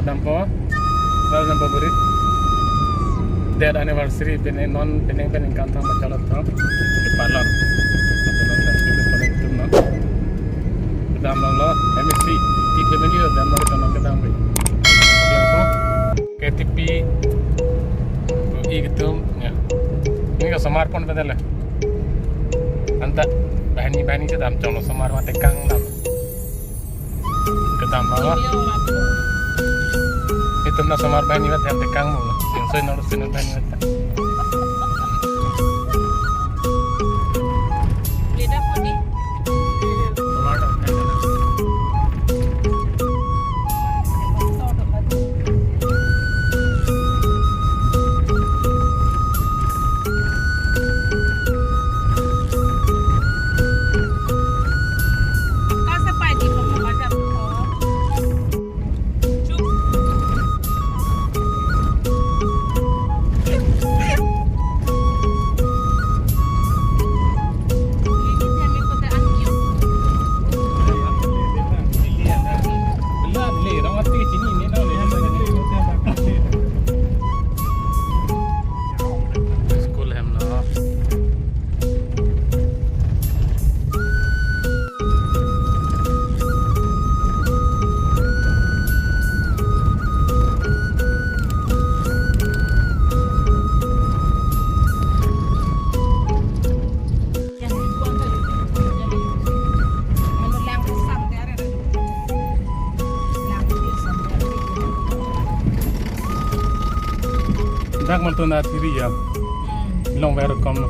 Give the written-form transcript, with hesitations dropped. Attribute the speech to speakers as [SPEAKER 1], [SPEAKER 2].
[SPEAKER 1] dampo beri their anniversary pening kantang macalot to di palon atau dan itu paling itu no kedam lo MSC TW dan mau kita kedam be dia ko KTP gitu ya ini ka samarpon bedala anta bahani se dam cholo samar mate kang dam kedam lo itu na samar bahani mate ante kang mo soy no sino bahani mate
[SPEAKER 2] leda podi
[SPEAKER 1] tomato dak man to na tiri ya long welcome